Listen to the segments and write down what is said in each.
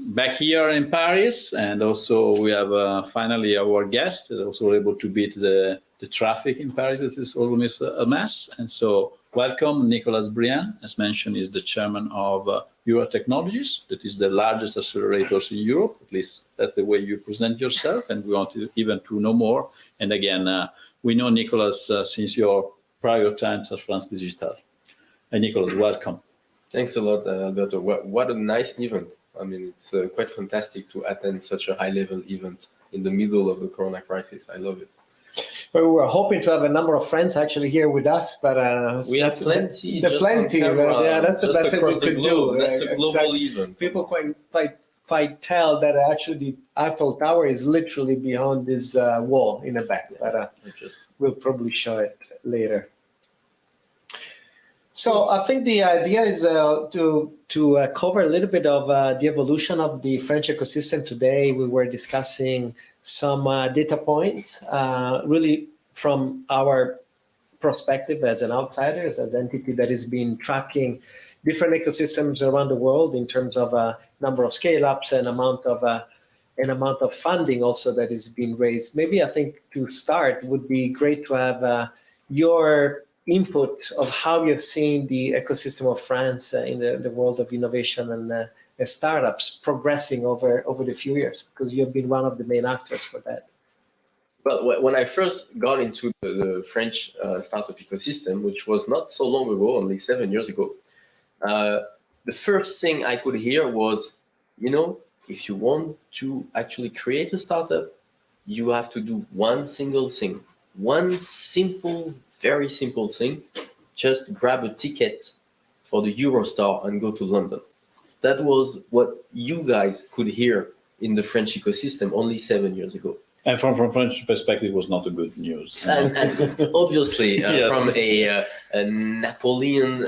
Back here in Paris, and also we have finally our guest that also able to beat the traffic in Paris. It is almost a mess. And so welcome, Nicolas Brien. As mentioned, is the chairman of EuraTechnologies. That is the largest accelerators in Europe. At least that's the way you present yourself. And we want to even to know more. And again, we know Nicolas since your prior times at France Digitale. And Nicolas, welcome. Thanks a lot, Alberto. What a nice event. I mean, it's quite fantastic to attend such a high-level event in the middle of the corona crisis. I love it. Well, we were hoping to have a number of friends actually here with us, but we have plenty. Plenty. Yeah, that's the best thing we could do. That's a global event. People quite tell that actually the Eiffel Tower is literally behind this wall in the back. But we'll probably show it later. So I think the idea is to cover a little bit of the evolution of the French ecosystem today. We were discussing some data points, really from our perspective as an outsider, as an entity that has been tracking different ecosystems around the world in terms of number of scale-ups and amount of funding also that is being raised. Maybe I think to start would be great to have your input of how you've seen the ecosystem of France in the world of innovation and startups progressing over the few years, because you've been one of the main actors for that. Well, when I first got into the French startup ecosystem, which was not so long ago, only 7 years ago, the first thing I could hear was, if you want to actually create a startup, you have to do one single thing, one simple, very simple thing, just grab a ticket for the Eurostar and go to London. That was what you guys could hear in the French ecosystem only 7 years ago. And from French perspective, it was not a good news. And obviously, yes. From a Napoleon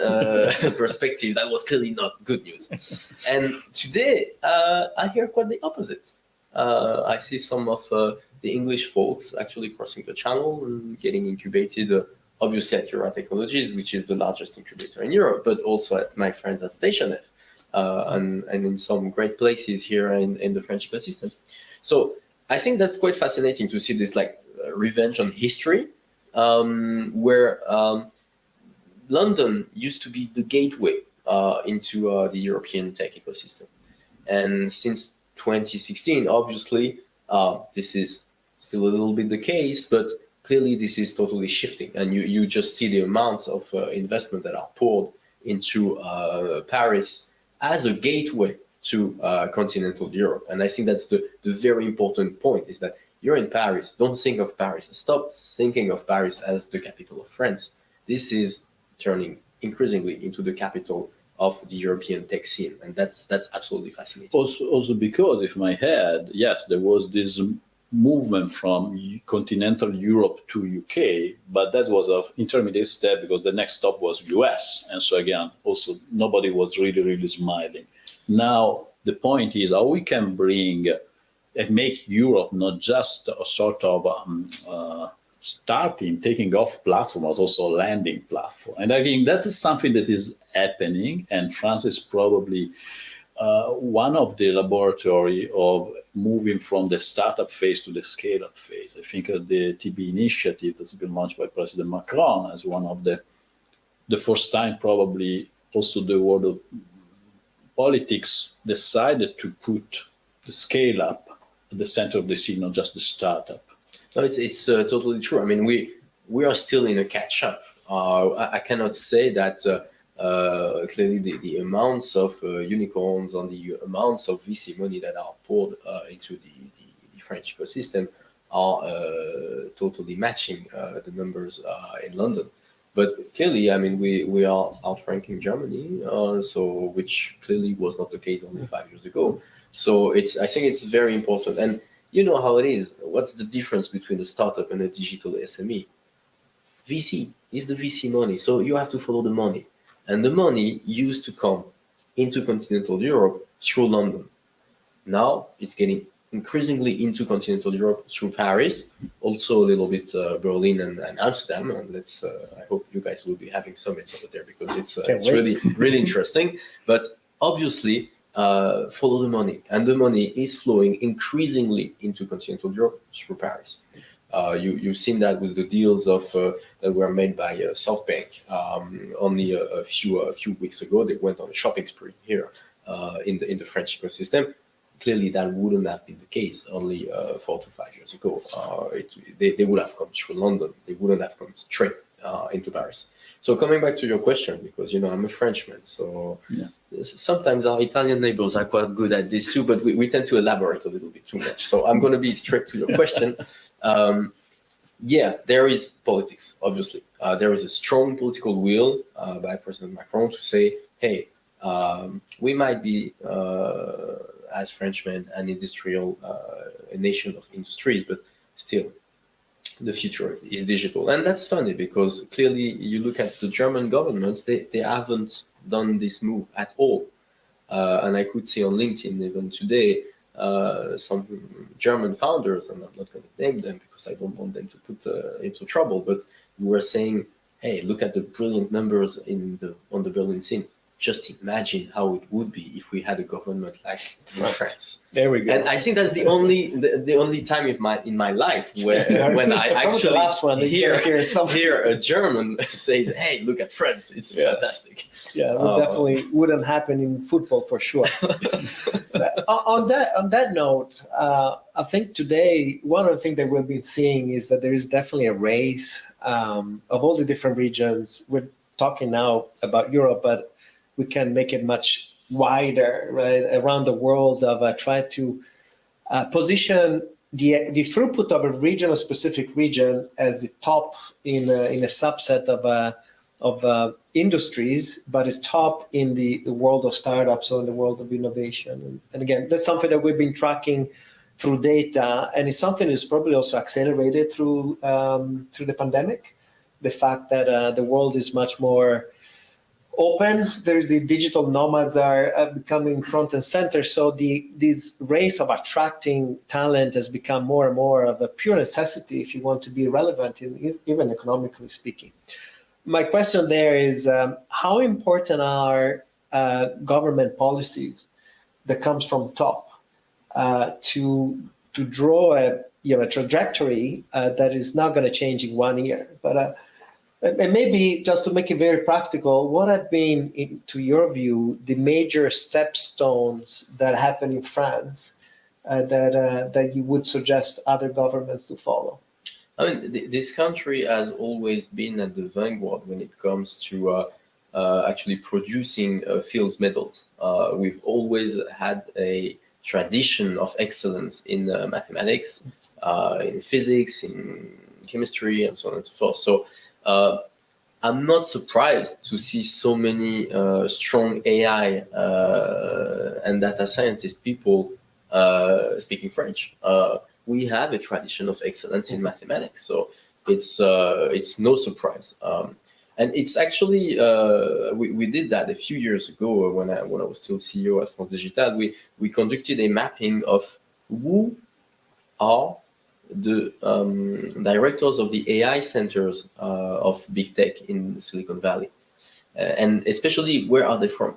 perspective, that was clearly not good news. And today, I hear quite the opposite. I see some of the English folks actually crossing the channel and getting incubated, obviously at EuraTechnologies, which is the largest incubator in Europe, but also at my friends at Station F, and in some great places here in the French ecosystem. So I think that's quite fascinating to see this revenge on history, where London used to be the gateway into the European tech ecosystem. And since 2016, obviously, this is still a little bit the case, but clearly this is totally shifting. And you just see the amounts of investment that are poured into Paris as a gateway to continental Europe. And I think that's the very important point, is that you're in Paris, don't think of Paris. Stop thinking of Paris as the capital of France. This is turning increasingly into the capital of the European tech scene. And that's absolutely fascinating. Also because, if my head, yes, there was this movement from continental Europe to UK, but that was an intermediate step because the next stop was US. And so again, also nobody was really smiling. Now, the point is how we can bring and make Europe not just a sort of starting, taking off platform, but also a landing platform. And I think that's something that is happening, and France is probably one of the laboratory of moving from the startup phase to the scale-up phase. I think the TB initiative that's been launched by President Macron as one of the first time probably also the world of politics decided to put the scale-up at the center of the scene, not just the startup. No, it's totally true. I mean, we are still in a catch-up. I cannot say that clearly the amounts of unicorns and the amounts of VC money that are poured into the French ecosystem are totally matching the numbers in London. But clearly, I mean, we are outranking Germany, so which clearly was not the case only 5 years ago. So I think it's very important. And you know how it is. What's the difference between a startup and a digital SME? VC is the VC money, so you have to follow the money. And the money used to come into continental Europe through London. Now it's getting increasingly into continental Europe through Paris, also a little bit Berlin and Amsterdam. And I hope you guys will be having summits over there because it's really interesting. But obviously, follow the money, and the money is flowing increasingly into continental Europe through Paris. You've seen that with the deals that were made by SoftBank. Only a few weeks ago, they went on a shopping spree here in the French ecosystem. Clearly, that wouldn't have been the case only 4 to 5 years ago. They would have come through London. They wouldn't have come straight into Paris. So coming back to your question, because I'm a Frenchman, so sometimes our Italian neighbors are quite good at this too, but we tend to elaborate a little bit too much. So I'm going to be straight to your question. There is politics, obviously. There is a strong political will by President Macron to say, hey, we might be, as Frenchmen, an industrial a nation of industries, but still, the future is digital. And that's funny because clearly you look at the German governments, they haven't done this move at all. And I could see on LinkedIn even today, some German founders, and I'm not going to name them because I don't want them to put into trouble, but we were saying, hey, look at the brilliant numbers on the Berlin scene. Just imagine how it would be if we had a government like France. There we go. And I think that's the only time in my life where when I actually hear a German says, "Hey, look at France! It's fantastic." Yeah, it definitely wouldn't happen in football for sure. on that note, I think today one of the things that we've been seeing is that there is definitely a race of all the different regions. We're talking now about Europe, but we can make it much wider, right, around the world of try to position the throughput of a region, a specific region, as the top in a subset of industries, but a top in the world of startups or in the world of innovation. And again, that's something that we've been tracking through data, and it's something that's probably also accelerated through the pandemic. The fact that the world is much more open. There's the digital nomads are becoming front and center. So this race of attracting talent has become more and more of a pure necessity if you want to be relevant, even economically speaking. My question there is, how important are government policies that comes from top to draw a trajectory that is not going to change in 1 year? But and maybe just to make it very practical, what have been, to your view, the major stepstones that happen in France that you would suggest other governments to follow? I mean, this country has always been at the vanguard when it comes to actually producing fields medals. We've always had a tradition of excellence in mathematics, in physics, in chemistry, and so on and so forth. So I'm not surprised to see so many strong AI and data scientist people speaking French. We have a tradition of excellence in mathematics, so it's no surprise. And it's actually we did that a few years ago when I was still CEO at France Digitale. We conducted a mapping of who are the directors of the AI centers of big tech in Silicon Valley, and especially where are they from.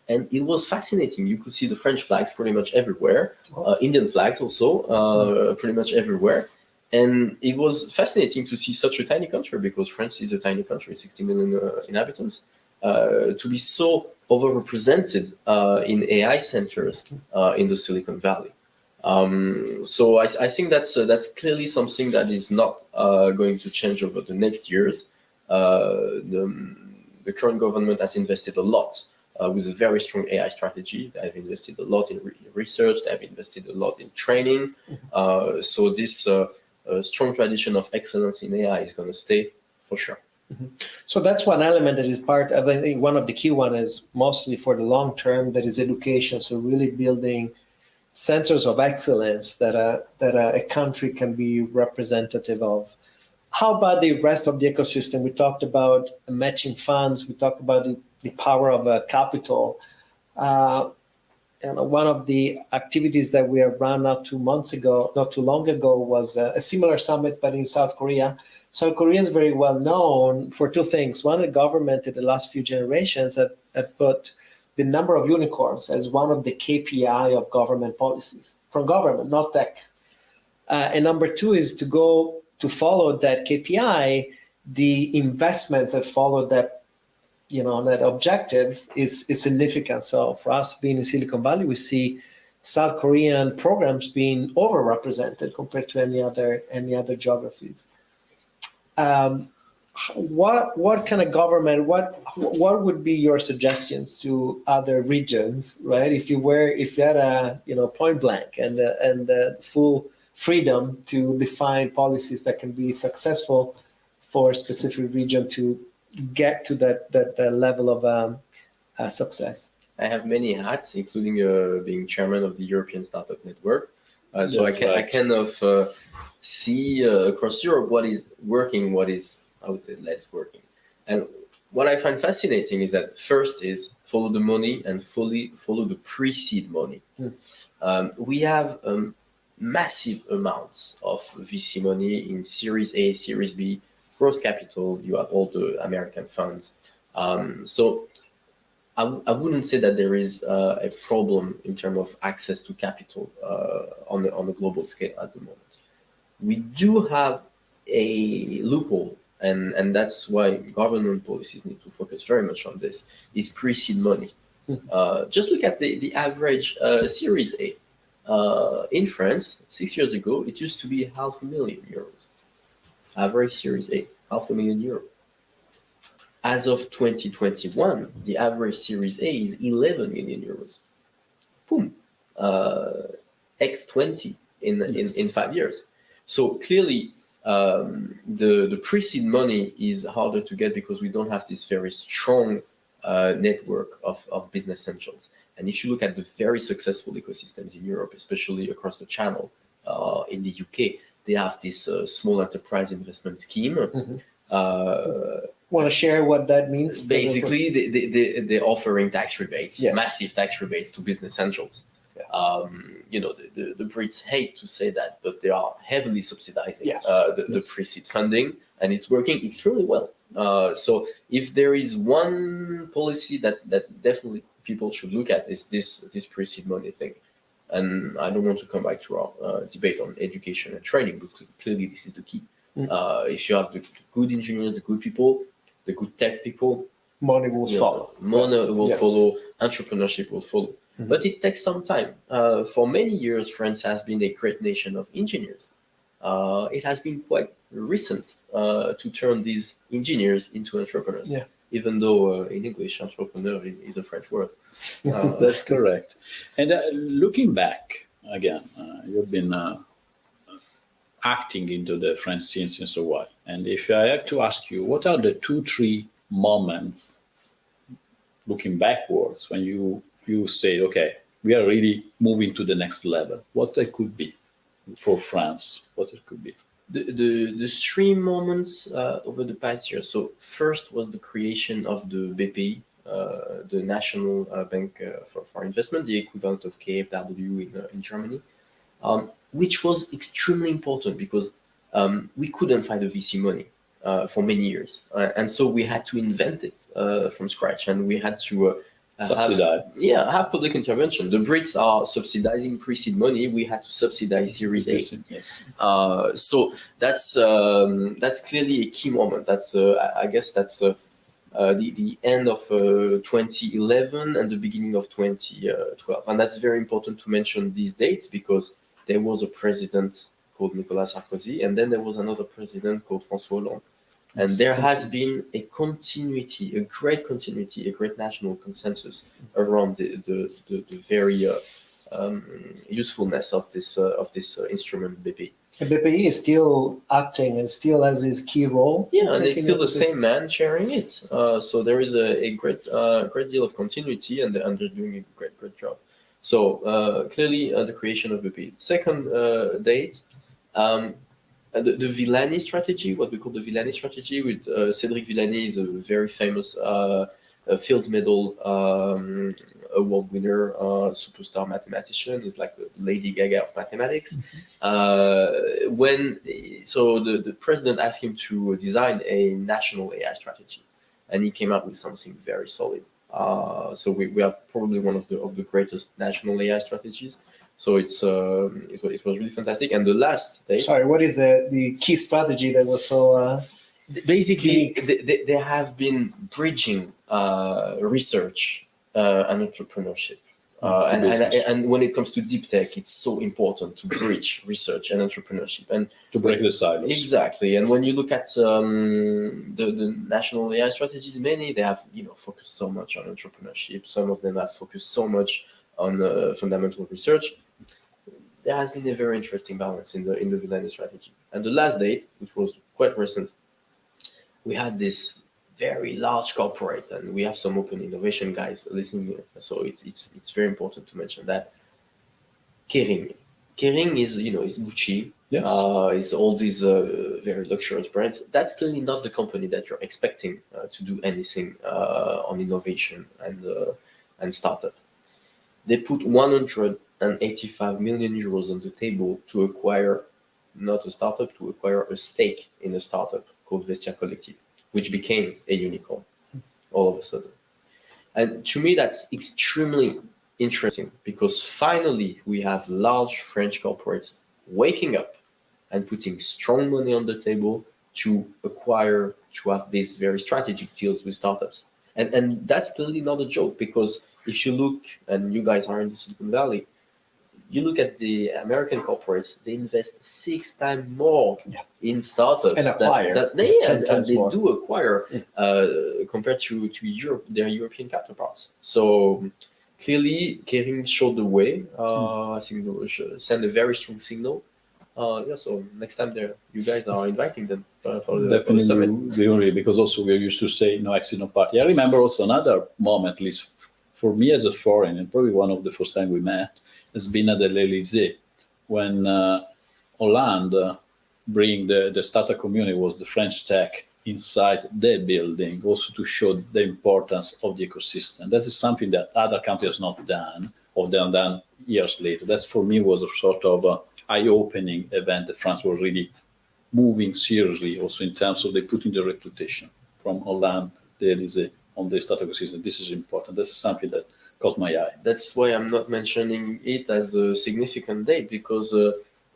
And it was fascinating. You could see the French flags pretty much everywhere, Indian flags also pretty much everywhere. And it was fascinating to see such a tiny country, because France is a tiny country, 60 million inhabitants, to be so overrepresented in AI centers in the Silicon Valley. So I think that's clearly something that is not going to change over the next years. the current government has invested a lot with a very strong AI strategy. They have invested a lot in research. They have invested a lot in training. So this strong tradition of excellence in AI is going to stay for sure. So that's one element that is part of, I think one of the key one is mostly for the long term, that is education. So really building centers of excellence that a country can be representative of. How about the rest of the ecosystem? We talked about matching funds. We talked about the power of capital. And one of the activities that we have run not too long ago, was a similar summit, but in South Korea. South Korea is very well known for two things. One, the government in the last few generations had put the number of unicorns as one of the KPI of government policies, from government, not tech. And number two is to follow that KPI, the investments that follow that, that objective is significant. So for us being in Silicon Valley, we see South Korean programs being overrepresented compared to any other geographies. What kind of government? What would be your suggestions to other regions, right? If you had a point blank and the full freedom to define policies that can be successful for a specific region to get to that level of success. I have many hats, including being chairman of the European Startup Network. So I kind of see across Europe what is working, what is, I would say, less working. And what I find fascinating is that first is follow the money and fully follow the pre-seed money. We have massive amounts of VC money in Series A, Series B, growth capital. You have all the American funds. So I wouldn't say that there is a problem in terms of access to capital on a global scale at the moment. We do have a loophole, and that's why government policies need to focus very much on this, is pre-seed money. Just look at the average Series A. In France, 6 years ago, it used to be €500,000. Average Series A, €500,000. As of 2021, the average Series A is €11 million. Boom. X20 in 5 years. So clearly, the pre-seed money is harder to get because we don't have this very strong network of business angels. And if you look at the very successful ecosystems in Europe, especially across the channel, in the UK, they have this small enterprise investment scheme. Want to share what that means? Basically, they're offering tax rebates, massive tax rebates to business angels. The Brits hate to say that, but they are heavily subsidizing the pre-seed funding, and it's working extremely well. So if there is one policy that definitely people should look at, is this pre-seed money thing. And I don't want to come back to our debate on education and training, but clearly this is the key. If you have the good engineers, the good people, the good tech people, money will follow. Money will follow, entrepreneurship will follow. But it takes some time. For many years, France has been a great nation of engineers. It has been quite recent to turn these engineers into entrepreneurs. Even though in English, entrepreneur is a French word. That's correct. And looking back, again, you've been acting into the French scene since a while. And if I have to ask you, what are the 2-3 moments looking backwards when you say, okay, we are really moving to the next level? What that could be for France? What it could be? The 3 moments over the past year. So first was the creation of the BPI, the National Bank for Investment, the equivalent of KfW in Germany, which was extremely important because we couldn't find the VC money for many years. And so we had to invent it from scratch, and we had to have public intervention. The Brits are subsidizing pre-seed money. We had to subsidize Series A. So that's clearly a key moment. That's I guess that's the end of 2011 and the beginning of 2012. And that's very important to mention these dates because there was a president called Nicolas Sarkozy, and then there was another president called François Hollande. And there has been a continuity, a great national consensus around the very usefulness of this instrument BPI. And BPI is still acting and still has his key role. Yeah, and it's still the same man chairing it. So there is a great deal of continuity, and they're doing a great job. So clearly, the creation of BPI. Second date. The Villani strategy, what we call the Villani strategy, with Cédric Villani is a very famous Fields Medal award winner, superstar mathematician. He's like the Lady Gaga of mathematics. The president asked him to design a national AI strategy, and he came up with something very solid. So we are probably one of the greatest national AI strategies. So it was really fantastic. And the last day. Sorry, what is the key strategy that was so? Basically, they have been bridging research and entrepreneurship. And when it comes to deep tech, it's so important to bridge research and entrepreneurship and to break the silos. Exactly. And when you look at the national AI strategies, many they have focused so much on entrepreneurship. Some of them have focused so much on fundamental research. There has been a very interesting balance in the Villani strategy. And the last date, which was quite recent, we had this very large corporate, and we have some open innovation guys listening here. So it's very important to mention that. Kering is is Gucci. Yes. It's all these very luxurious brands. That's clearly not the company that you're expecting to do anything on innovation and startup. They put 185 million euros on the table to acquire, not a startup, to acquire a stake in a startup called Vestia Collective, which became a unicorn all of a sudden. And to me, that's extremely interesting because finally we have large French corporates waking up and putting strong money on the table to acquire, to have these very strategic deals with startups. And that's clearly not a joke, because if you look, and you guys are in the Silicon Valley, you look at the American corporates, they invest 6 times more in startups. And acquire. They do acquire compared to Europe, their European counterparts. So clearly, Kering showed the way. I think we should send a very strong signal. So next time you guys are inviting them for the summit. Because also we're used to say no exit, no party. I remember also another moment, at least for me as a foreign, and probably one of the first time we met, has been at the Elysee when Hollande bring the startup community, was the French tech inside the building, also to show the importance of the ecosystem. That is something that other countries have not done, or they have done years later. That for me was a sort of eye-opening event that France was really moving seriously, also in terms of they putting the reputation from Hollande, the Elysee, on the startup ecosystem. This is important. This is something that caught my eye. That's why I'm not mentioning it as a significant date, because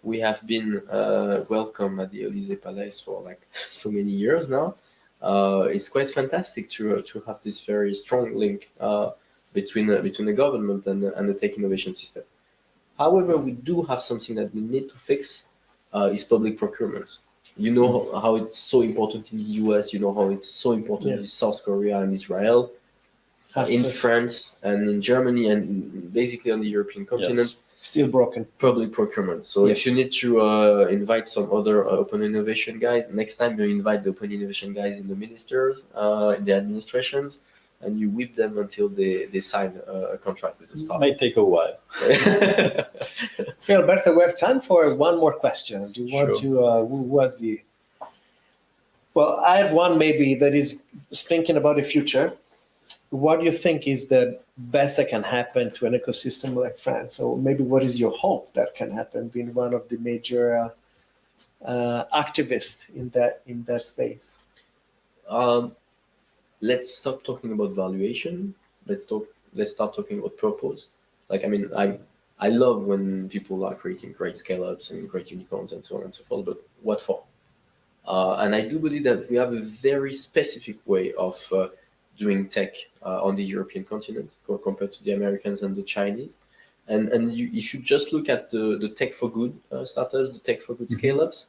we have been welcome at the Elysee Palace for like so many years now. It's quite fantastic to have this very strong link between the government and the tech innovation system. However, we do have something that we need to fix, is public procurement. You know how it's so important in the US, you know how it's so important in South Korea and Israel, in France and in Germany, and basically on the European continent. Still broken. Public procurement. So if you need to invite some other open innovation guys, next time you invite the open innovation guys in the ministers, in the administrations, and you whip them until they sign a contract with the startup. Might take a while. Okay, Alberto, we have time for one more question. Do you want to, who was the... Well, I have one maybe that is thinking about the future. What do you think is the best that can happen to an ecosystem like France? Or maybe what is your hope that can happen, being one of the major activists in that space? Let's stop talking about valuation. Let's start talking about purpose. Like, I mean, I love when people are creating great scale-ups and great unicorns and so on and so forth, but what for? And I do believe that we have a very specific way of doing tech on the European continent compared to the Americans and the Chinese. And if you just look at the tech for good startups, the tech for good scale-ups,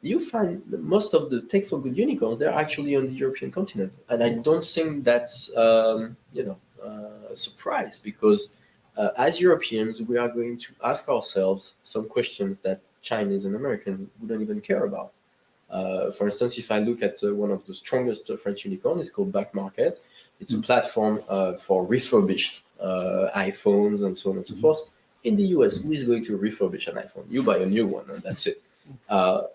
you find that most of the tech for good unicorns, they're actually on the European continent. And I don't think that's, a surprise, because as Europeans, we are going to ask ourselves some questions that Chinese and Americans wouldn't even care about. For instance, if I look at one of the strongest French unicorns, it's called Back Market. It's a platform for refurbished iPhones and so on and so forth. In the US, who is going to refurbish an iPhone? You buy a new one, and that's it.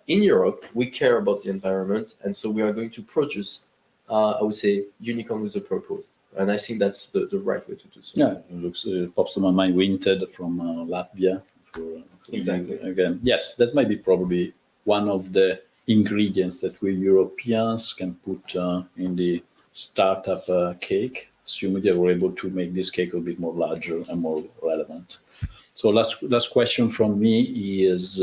In Europe, we care about the environment, and so we are going to produce, I would say, unicorn with a purpose. And I think that's the right way to do so. Yeah, it looks pops to my mind. Winted from Latvia. Exactly. Again, yes, that might be probably one of the ingredients that we Europeans can put in the startup cake, assuming they were able to make this cake a bit more larger and more relevant. So last question from me is,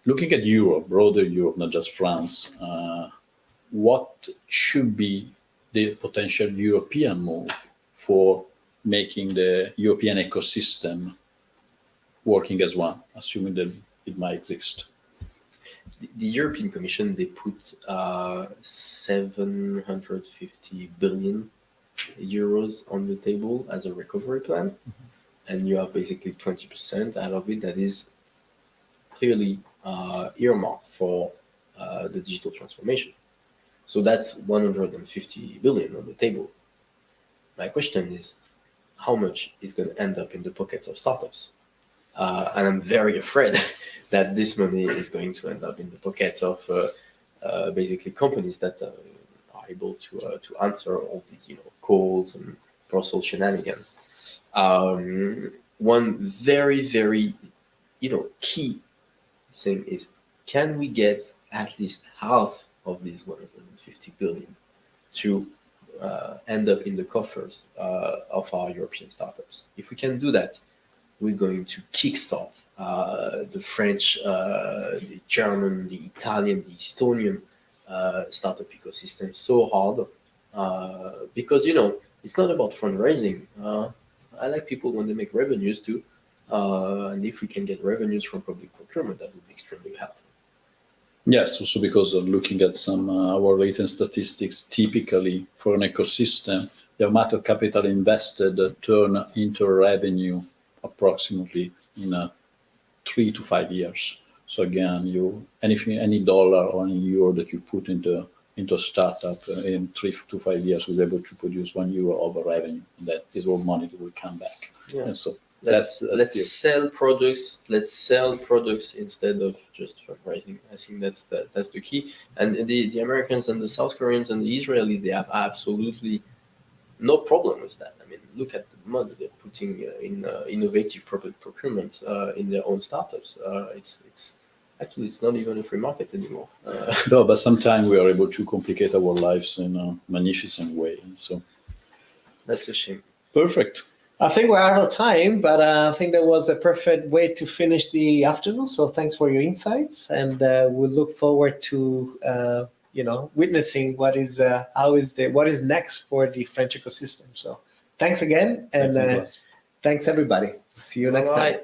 looking at Europe, broader Europe, not just France, what should be the potential European move for making the European ecosystem working as one, assuming that it might exist? The European Commission, they put 750 billion euros on the table as a recovery plan. And you have basically 20% out of it that is clearly earmarked for the digital transformation. So that's 150 billion on the table. My question is, how much is going to end up in the pockets of startups? And I'm very afraid that this money is going to end up in the pockets of basically companies that are able to answer all these calls and Brussels shenanigans. One very, very key thing is, can we get at least half of these 150 billion to end up in the coffers of our European startups? If we can do that, we're going to kickstart the French, the German, the Italian, the Estonian startup ecosystem so hard, because it's not about fundraising. I like people when they make revenues too, and if we can get revenues from public procurement, that would be extremely helpful. Yes, also because of looking at some our latest statistics, typically for an ecosystem, the amount of capital invested turn into revenue approximately in 3 to 5 years. So again, any dollar or any euro that you put into a startup in 3 to 5 years will be able to produce €1 of revenue. That is all money that will come back. Yeah. And so let's sell products. Let's sell products instead of just fundraising. I think that's the key. And the Americans and the South Koreans and the Israelis, they have absolutely no problem with that. I mean, look at the money they're putting in innovative public procurement in their own startups. It's not even a free market anymore. No, but sometimes we are able to complicate our lives in a magnificent way. And so that's a shame. Perfect. I think we're out of time, but I think that was a perfect way to finish the afternoon. So thanks for your insights, and we'll look forward to witnessing what is next for the French ecosystem. So thanks again, and thanks everybody. See you next time.